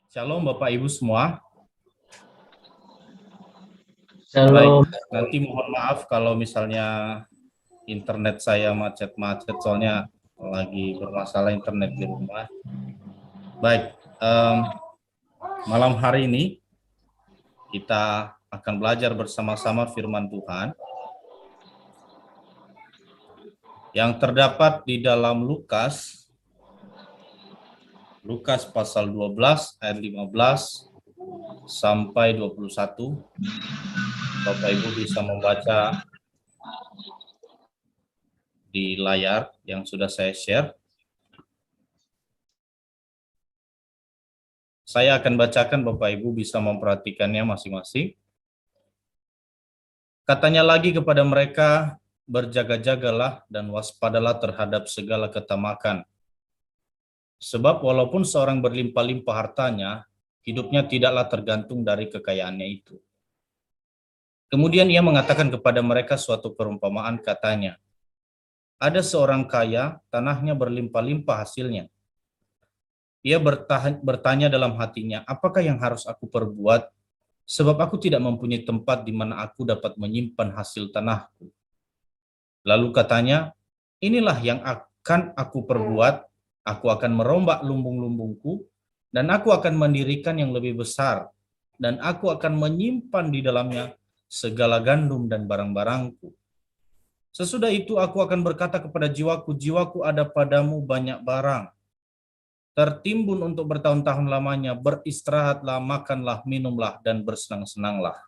Shalom Bapak Ibu semua. Baik, Shalom. nanti mohon maaf kalau misalnya internet saya macet-macet soalnya lagi bermasalah internet di rumah. Baik, malam hari ini kita akan belajar bersama-sama firman Tuhan yang terdapat di dalam Lukas pasal 12 ayat 15 sampai 21. Bapak Ibu bisa membaca di layar yang sudah saya share. Saya akan bacakan, Bapak Ibu bisa memperhatikannya masing-masing. Katanya lagi kepada mereka, berjaga-jagalah dan waspadalah terhadap segala ketamakan. Sebab walaupun seorang berlimpah-limpah hartanya, hidupnya tidaklah tergantung dari kekayaannya itu. Kemudian ia mengatakan kepada mereka suatu perumpamaan, katanya, ada seorang kaya, tanahnya berlimpah-limpah hasilnya. Ia bertanya dalam hatinya, apakah yang harus aku perbuat? Sebab aku tidak mempunyai tempat di mana aku dapat menyimpan hasil tanahku. Lalu katanya, inilah yang akan aku perbuat, aku akan merombak lumbung-lumbungku, dan aku akan mendirikan yang lebih besar, dan aku akan menyimpan di dalamnya segala gandum dan barang-barangku. Sesudah itu aku akan berkata kepada jiwaku, jiwaku ada padamu banyak barang, tertimbun untuk bertahun-tahun lamanya, beristirahatlah, makanlah, minumlah, dan bersenang-senanglah.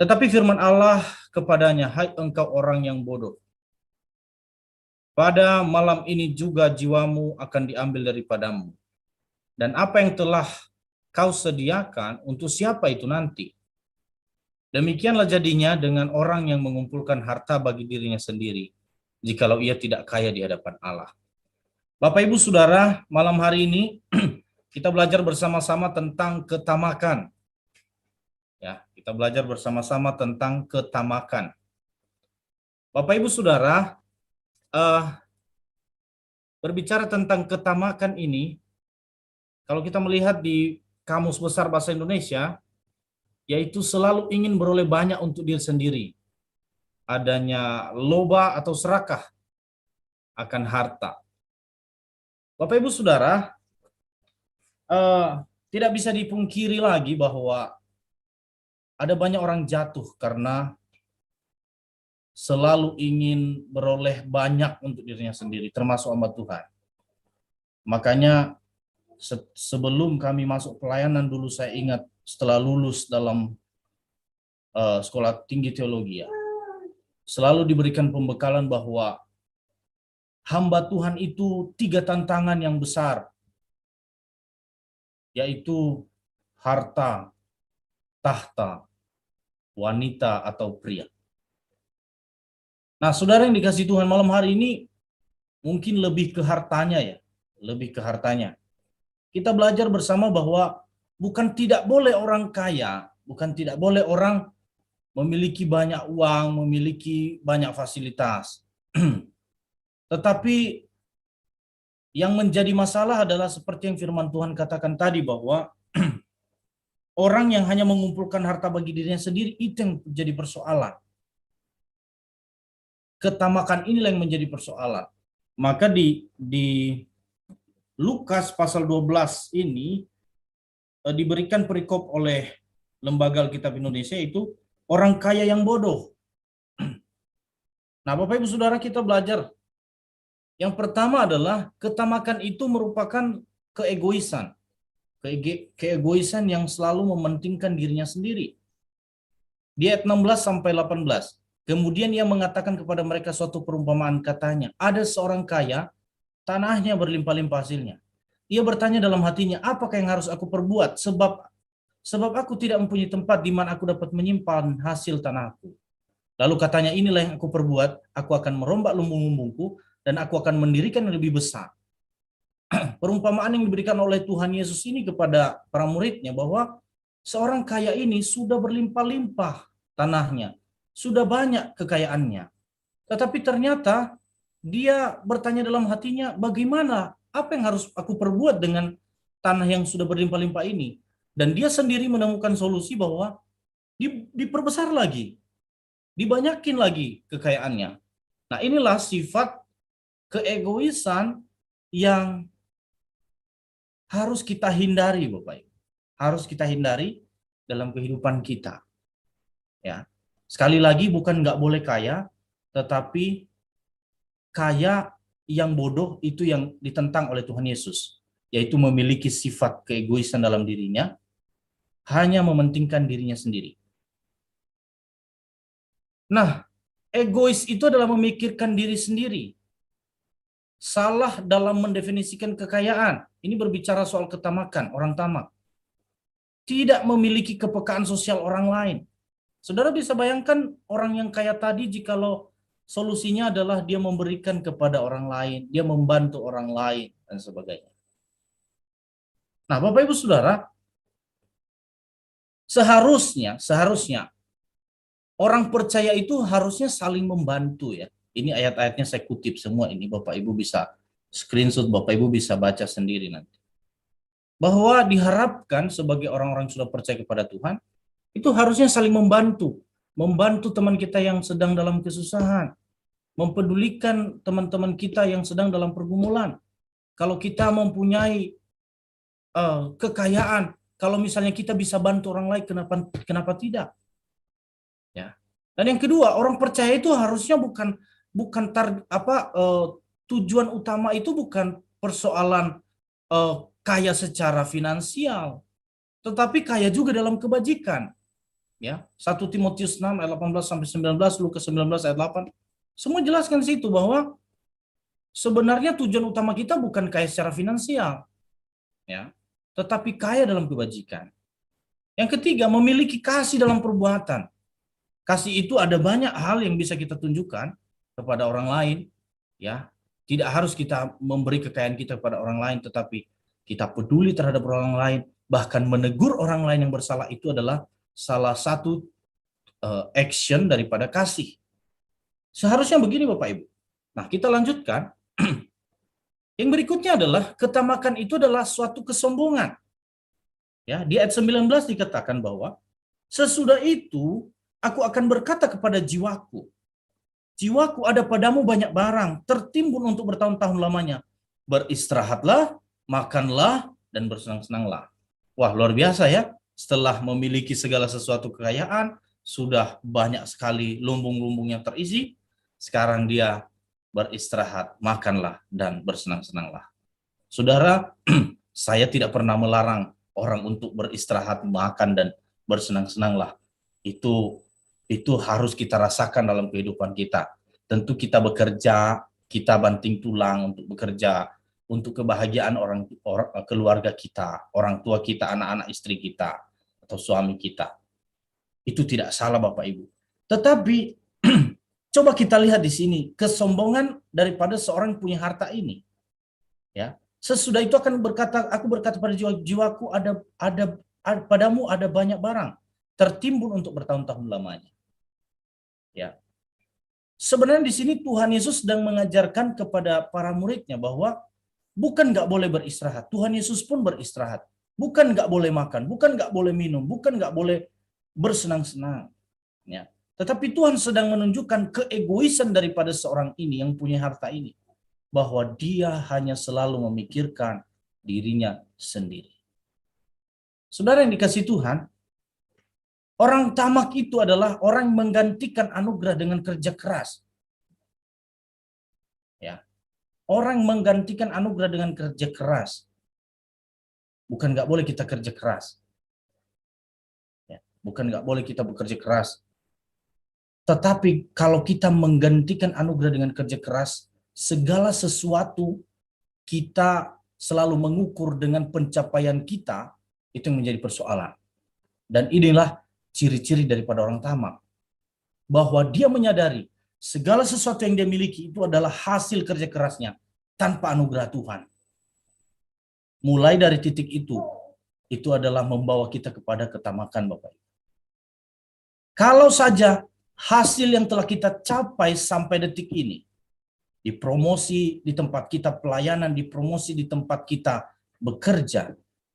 Tetapi firman Allah kepadanya, hai engkau orang yang bodoh, pada malam ini juga jiwamu akan diambil daripadamu. Dan apa yang telah kau sediakan, untuk siapa itu nanti? Demikianlah jadinya dengan orang yang mengumpulkan harta bagi dirinya sendiri, jikalau ia tidak kaya di hadapan Allah. Bapak Ibu Saudara, malam hari ini kita belajar bersama-sama tentang ketamakan. Ya, kita belajar bersama-sama tentang ketamakan. Bapak Ibu Saudara, berbicara tentang ketamakan ini, kalau kita melihat di Kamus Besar Bahasa Indonesia, yaitu selalu ingin beroleh banyak untuk diri sendiri. Adanya loba atau serakah akan harta. Bapak Ibu Saudara, tidak bisa dipungkiri lagi bahwa ada banyak orang jatuh karena selalu ingin beroleh banyak untuk dirinya sendiri, termasuk hamba Tuhan. Makanya sebelum kami masuk pelayanan dulu, saya ingat setelah lulus dalam sekolah tinggi teologi, ya, selalu diberikan pembekalan bahwa hamba Tuhan itu 3 tantangan yang besar, yaitu harta, tahta, wanita atau pria. Nah, saudara yang dikasih Tuhan, malam hari ini mungkin lebih ke hartanya, ya, lebih ke hartanya. Kita belajar bersama bahwa bukan tidak boleh orang kaya, bukan tidak boleh orang memiliki banyak uang, memiliki banyak fasilitas. Tetapi yang menjadi masalah adalah seperti yang firman Tuhan katakan tadi, bahwa orang yang hanya mengumpulkan harta bagi dirinya sendiri, itu yang menjadi persoalan. Ketamakan inilah yang menjadi persoalan. Maka di Lukas pasal 12 ini diberikan perikop oleh Lembaga Alkitab Indonesia, itu orang kaya yang bodoh. Nah, Bapak Ibu Saudara, kita belajar. Yang pertama adalah ketamakan itu merupakan keegoisan. Keegoisan yang selalu mementingkan dirinya sendiri. Di ayat 16 sampai 18. Kemudian ia mengatakan kepada mereka suatu perumpamaan, katanya, ada seorang kaya, tanahnya berlimpah-limpah hasilnya. Ia bertanya dalam hatinya, apakah yang harus aku perbuat? Sebab aku tidak mempunyai tempat di mana aku dapat menyimpan hasil tanahku. Lalu katanya, inilah yang aku perbuat, aku akan merombak lumbung-lumbungku, dan aku akan mendirikan yang lebih besar. Perumpamaan yang diberikan oleh Tuhan Yesus ini kepada para muridnya, bahwa seorang kaya ini sudah berlimpah-limpah tanahnya, sudah banyak kekayaannya. Tetapi ternyata dia bertanya dalam hatinya, bagaimana, apa yang harus aku perbuat dengan tanah yang sudah berlimpah-limpah ini. Dan dia sendiri menemukan solusi bahwa diperbesar lagi, dibanyakin lagi kekayaannya. Nah, inilah sifat keegoisan yang harus kita hindari, Bapak Ibu. Harus kita hindari dalam kehidupan kita. Ya. Sekali lagi, bukan nggak boleh kaya, tetapi kaya yang bodoh itu yang ditentang oleh Tuhan Yesus, yaitu memiliki sifat keegoisan dalam dirinya, hanya mementingkan dirinya sendiri. Nah, egois itu adalah memikirkan diri sendiri. Salah dalam mendefinisikan kekayaan. Ini berbicara soal ketamakan, orang tamak. Tidak memiliki kepekaan sosial orang lain. Saudara bisa bayangkan orang yang kaya tadi jikalau solusinya adalah dia memberikan kepada orang lain, dia membantu orang lain, dan sebagainya. Nah, Bapak Ibu Saudara, seharusnya orang percaya itu harusnya saling membantu ya. Ini ayat-ayatnya saya kutip semua ini, Bapak Ibu bisa screenshot, Bapak Ibu bisa baca sendiri nanti. Bahwa diharapkan sebagai orang-orang yang sudah percaya kepada Tuhan, itu harusnya saling membantu. Membantu teman kita yang sedang dalam kesusahan. Mempedulikan teman-teman kita yang sedang dalam pergumulan. Kalau kita mempunyai kekayaan, kalau misalnya kita bisa bantu orang lain, kenapa tidak? Ya. Dan yang kedua, orang percaya itu harusnya bukan tujuan utama itu bukan persoalan kaya secara finansial, tetapi kaya juga dalam kebajikan. Ya, 1 Timotius 6 ayat 18 sampai 19, Lukas 19 ayat 8. Semua jelaskan situ bahwa sebenarnya tujuan utama kita bukan kaya secara finansial, ya, tetapi kaya dalam kebajikan. Yang ketiga, memiliki kasih dalam perbuatan. Kasih itu ada banyak hal yang bisa kita tunjukkan kepada orang lain, ya. Tidak harus kita memberi kekayaan kita kepada orang lain, tetapi kita peduli terhadap orang lain, bahkan menegur orang lain yang bersalah itu adalah salah satu action daripada kasih. Seharusnya begini Bapak Ibu. Nah, kita lanjutkan. Yang berikutnya adalah ketamakan itu adalah suatu kesombongan. Ya, di ayat 19 dikatakan bahwa sesudah itu aku akan berkata kepada jiwaku, jiwaku ada padamu banyak barang, tertimbun untuk bertahun-tahun lamanya. Beristirahatlah, makanlah, dan bersenang-senanglah. Wah, luar biasa ya. Setelah memiliki segala sesuatu kekayaan, sudah banyak sekali lumbung-lumbung yang terisi, sekarang dia beristirahat, makanlah, dan bersenang-senanglah. Saudara, saya tidak pernah melarang orang untuk beristirahat, makan, dan bersenang-senanglah. Itu harus kita rasakan dalam kehidupan kita. Tentu kita bekerja, kita banting tulang untuk bekerja, untuk kebahagiaan keluarga kita, orang tua kita, anak-anak istri kita, atau suami kita. Itu tidak salah Bapak Ibu. Tetapi coba kita lihat di sini kesombongan daripada seorang punya harta ini. Ya, sesudah itu aku berkata pada jiwaku padamu ada banyak barang, tertimbun untuk bertahun-tahun lamanya. Ya. Sebenarnya di sini Tuhan Yesus sedang mengajarkan kepada para muridnya bahwa bukan nggak boleh beristirahat, Tuhan Yesus pun beristirahat. Bukan nggak boleh makan, bukan nggak boleh minum, bukan nggak boleh bersenang-senang. Ya. Tetapi Tuhan sedang menunjukkan keegoisan daripada seorang ini yang punya harta ini. Bahwa dia hanya selalu memikirkan dirinya sendiri. Saudara yang dikasihi Tuhan, orang tamak itu adalah orang yang menggantikan anugerah dengan kerja keras. Ya. Orang menggantikan anugerah dengan kerja keras. Bukan nggak boleh kita kerja keras. Ya. Bukan nggak boleh kita bekerja keras. Tetapi kalau kita menggantikan anugerah dengan kerja keras, segala sesuatu kita selalu mengukur dengan pencapaian kita, itu yang menjadi persoalan. Dan inilah ciri-ciri daripada orang tamak. Bahwa dia menyadari segala sesuatu yang dia miliki itu adalah hasil kerja kerasnya tanpa anugerah Tuhan. Mulai dari titik itu adalah membawa kita kepada ketamakan Bapak. Kalau saja hasil yang telah kita capai sampai detik ini, dipromosi di tempat kita pelayanan, dipromosi di tempat kita bekerja,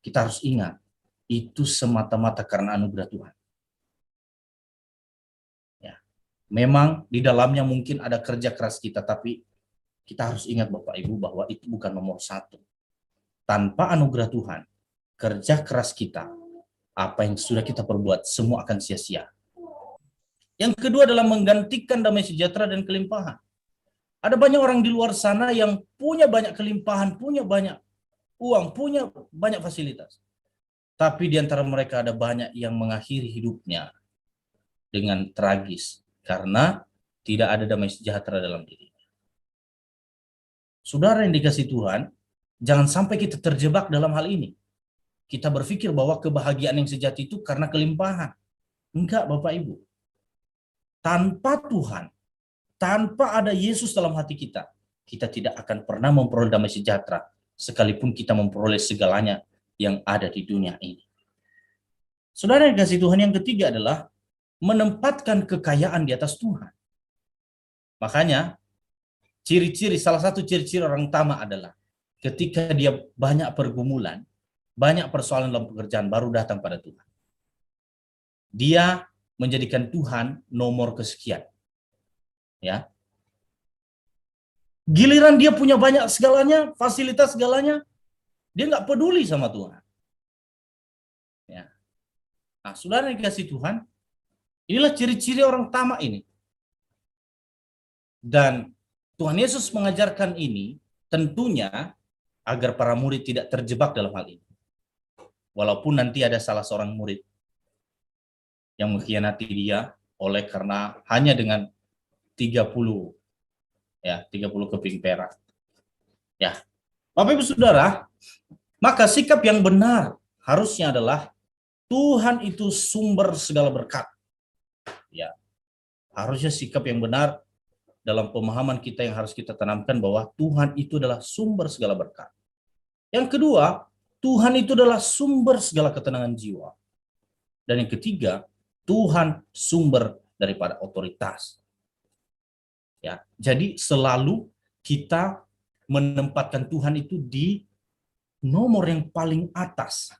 kita harus ingat, itu semata-mata karena anugerah Tuhan. Ya. Memang di dalamnya mungkin ada kerja keras kita, tapi kita harus ingat Bapak Ibu bahwa itu bukan nomor satu. Tanpa anugerah Tuhan, kerja keras kita, apa yang sudah kita perbuat, semua akan sia-sia. Yang kedua adalah menggantikan damai sejahtera dan kelimpahan. Ada banyak orang di luar sana yang punya banyak kelimpahan, punya banyak uang, punya banyak fasilitas. Tapi di antara mereka ada banyak yang mengakhiri hidupnya dengan tragis karena tidak ada damai sejahtera dalam diri. Saudara yang dikasihi Tuhan, jangan sampai kita terjebak dalam hal ini. Kita berpikir bahwa kebahagiaan yang sejati itu karena kelimpahan. Enggak, Bapak Ibu. Tanpa Tuhan, tanpa ada Yesus dalam hati kita, kita tidak akan pernah memperoleh damai sejahtera, sekalipun kita memperoleh segalanya yang ada di dunia ini. Saudara yang dikasihi Tuhan, yang ketiga adalah menempatkan kekayaan di atas Tuhan. Makanya, salah satu ciri-ciri orang utama adalah ketika dia banyak pergumulan, banyak persoalan dalam pekerjaan, baru datang pada Tuhan. Dia menjadikan Tuhan nomor kesekian. Ya. Giliran dia punya banyak segalanya, fasilitas segalanya, dia nggak peduli sama Tuhan. Ya. Nah, saudara yang dikasihi Tuhan, inilah ciri-ciri orang tamak ini. Dan Tuhan Yesus mengajarkan ini tentunya agar para murid tidak terjebak dalam hal ini. Walaupun nanti ada salah seorang murid yang mengkhianati dia oleh karena hanya dengan 30 keping perak. Ya. Bapak Ibu Saudara, maka sikap yang benar harusnya adalah Tuhan itu sumber segala berkat. Ya. Harusnya sikap yang benar dalam pemahaman kita yang harus kita tanamkan bahwa Tuhan itu adalah sumber segala berkat. Yang kedua, Tuhan itu adalah sumber segala ketenangan jiwa. Dan yang ketiga, Tuhan sumber daripada otoritas. Ya, jadi selalu kita menempatkan Tuhan itu di nomor yang paling atas.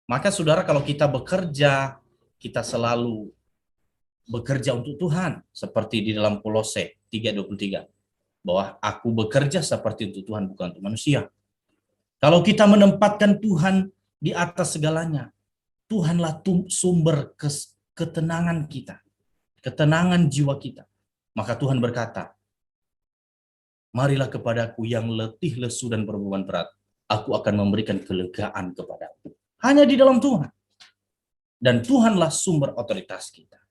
Maka saudara, kalau kita bekerja, kita selalu bekerja untuk Tuhan, seperti di dalam Kolose 3:23, bahwa aku bekerja seperti untuk Tuhan, bukan untuk manusia. Kalau kita menempatkan Tuhan di atas segalanya, Tuhanlah sumber ketenangan kita, ketenangan jiwa kita. Maka Tuhan berkata, marilah kepadaku yang letih, lesu, dan berbeban berat. Aku akan memberikan kelegaan kepadamu. Hanya di dalam Tuhan. Dan Tuhanlah sumber otoritas kita.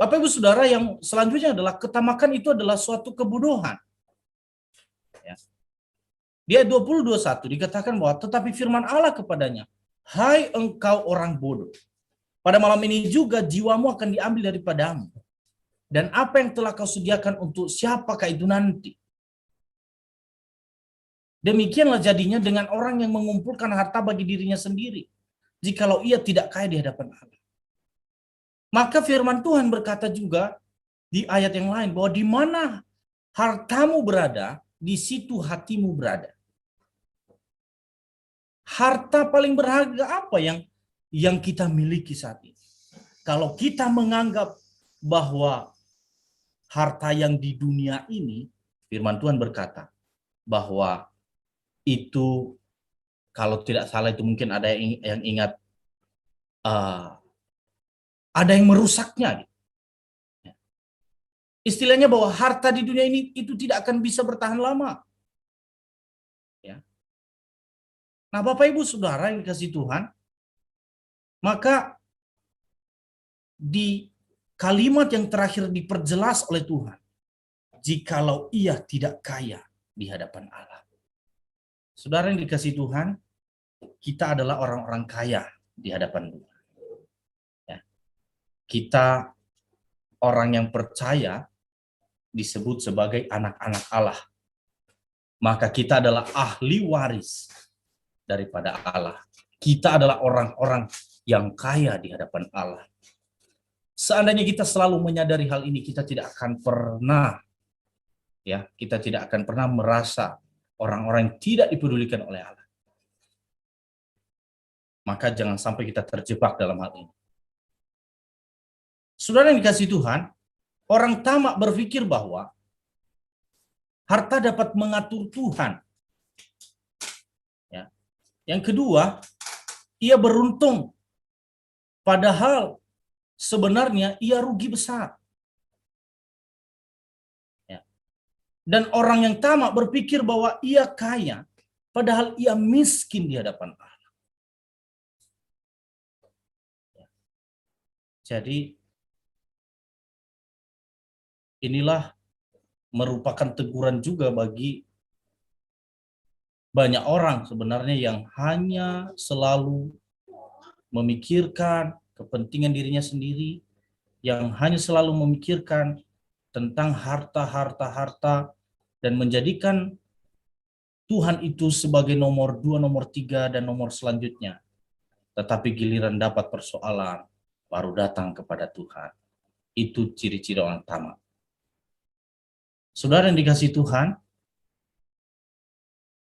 Bapak Ibu Saudara, yang selanjutnya adalah ketamakan itu adalah suatu kebodohan. Ya. Di ayat 20-21 dikatakan bahwa tetapi firman Allah kepadanya, hai engkau orang bodoh, pada malam ini juga jiwamu akan diambil daripadamu. Dan apa yang telah kau sediakan untuk siapakah itu nanti? Demikianlah jadinya dengan orang yang mengumpulkan harta bagi dirinya sendiri, jikalau ia tidak kaya di hadapan Allah. Maka firman Tuhan berkata juga di ayat yang lain bahwa di mana hartamu berada, di situ hatimu berada. Harta paling berharga apa yang kita miliki saat ini? Kalau kita menganggap bahwa harta yang di dunia ini, firman Tuhan berkata bahwa itu, kalau tidak salah itu mungkin ada yang ingat, ada yang merusaknya. Istilahnya bahwa harta di dunia ini itu tidak akan bisa bertahan lama. Ya. Nah, Bapak Ibu Saudara yang dikasihi Tuhan, maka di kalimat yang terakhir diperjelas oleh Tuhan, jikalau ia tidak kaya di hadapan Allah. Saudara yang dikasihi Tuhan, kita adalah orang-orang kaya di hadapan Tuhan. Ya. Kita orang yang percaya disebut sebagai anak-anak Allah. Maka kita adalah ahli waris daripada Allah. Kita adalah orang-orang yang kaya di hadapan Allah. Seandainya kita selalu menyadari hal ini, kita tidak akan pernah merasa orang-orang yang tidak dipedulikan oleh Allah. Maka jangan sampai kita terjebak dalam hal ini. Saudara yang dikasihi Tuhan, orang tamak berpikir bahwa harta dapat mengatur Tuhan. Ya. Yang kedua, ia beruntung, padahal sebenarnya ia rugi besar. Ya. Dan orang yang tamak berpikir bahwa ia kaya, padahal ia miskin di hadapan Allah. Ya. Jadi inilah merupakan teguran juga bagi banyak orang sebenarnya yang hanya selalu memikirkan kepentingan dirinya sendiri, yang hanya selalu memikirkan tentang harta, dan menjadikan Tuhan itu sebagai nomor 2, nomor 3, dan nomor selanjutnya. Tetapi giliran dapat persoalan, baru datang kepada Tuhan. Itu ciri-ciri orang tamak. Saudara yang dikasihi Tuhan,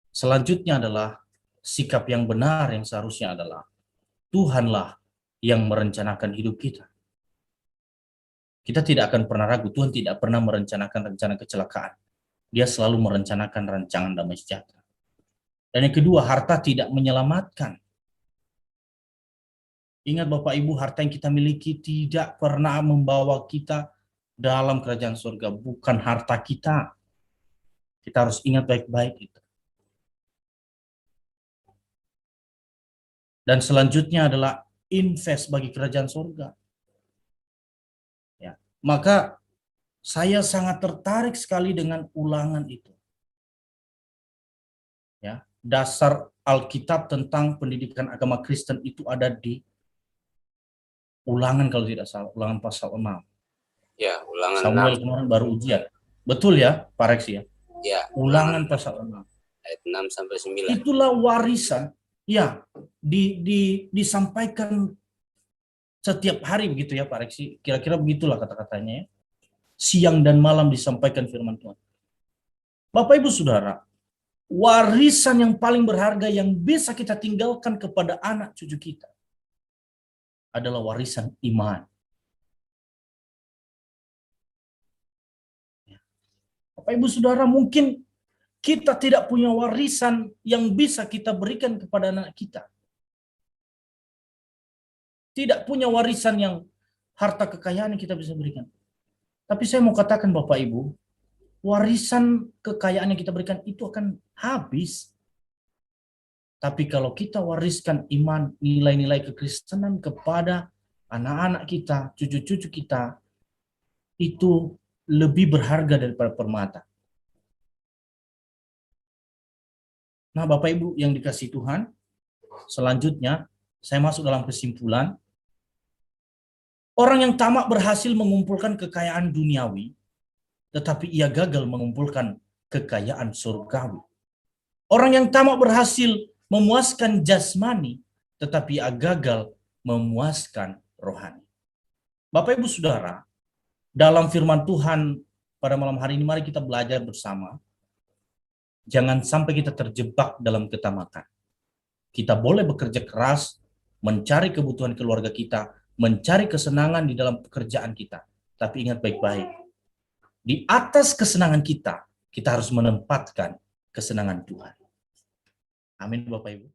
selanjutnya adalah sikap yang benar yang seharusnya adalah Tuhanlah yang merencanakan hidup kita. Kita tidak akan pernah ragu, Tuhan tidak pernah merencanakan rencana kecelakaan. Dia selalu merencanakan rancangan damai sejahtera. Dan yang kedua, harta tidak menyelamatkan. Ingat Bapak Ibu, harta yang kita miliki tidak pernah membawa kita dalam kerajaan surga. Bukan harta kita. Kita harus ingat baik-baik itu. Dan selanjutnya adalah invest bagi kerajaan surga. Ya. Maka saya sangat tertarik sekali dengan Ulangan itu. Ya, dasar Alkitab tentang pendidikan agama Kristen itu ada di Ulangan kalau tidak salah, Ulangan pasal 6. Ya, Ulangan Samuel 6. kemarin baru ujian. Betul ya, Pak Rex ya? Ya, Ulangan pasal 6. Ayat 6 sampai 9. Itulah warisan ya disampaikan setiap hari begitu ya Pak Rex. Kira-kira begitulah kata-katanya ya. Siang dan malam disampaikan firman Tuhan. Bapak Ibu Saudara, warisan yang paling berharga yang bisa kita tinggalkan kepada anak cucu kita adalah warisan iman. Bapak Ibu Saudara, mungkin kita tidak punya warisan yang bisa kita berikan kepada anak kita. Tidak punya warisan yang harta kekayaan yang kita bisa berikan. Tapi saya mau katakan Bapak Ibu, warisan kekayaan yang kita berikan itu akan habis. Tapi kalau kita wariskan iman, nilai-nilai kekristenan kepada anak-anak kita, cucu-cucu kita, itu lebih berharga daripada permata. Nah, Bapak Ibu yang dikasihi Tuhan, selanjutnya saya masuk dalam kesimpulan. Orang yang tamak berhasil mengumpulkan kekayaan duniawi, tetapi ia gagal mengumpulkan kekayaan surgawi. Orang yang tamak berhasil memuaskan jasmani, tetapi ia gagal memuaskan rohani. Bapak Ibu Saudara, dalam firman Tuhan pada malam hari ini mari kita belajar bersama. Jangan sampai kita terjebak dalam ketamakan. Kita boleh bekerja keras, mencari kebutuhan keluarga kita, mencari kesenangan di dalam pekerjaan kita. Tapi ingat baik-baik, di atas kesenangan kita harus menempatkan kesenangan Tuhan. Amin Bapak Ibu.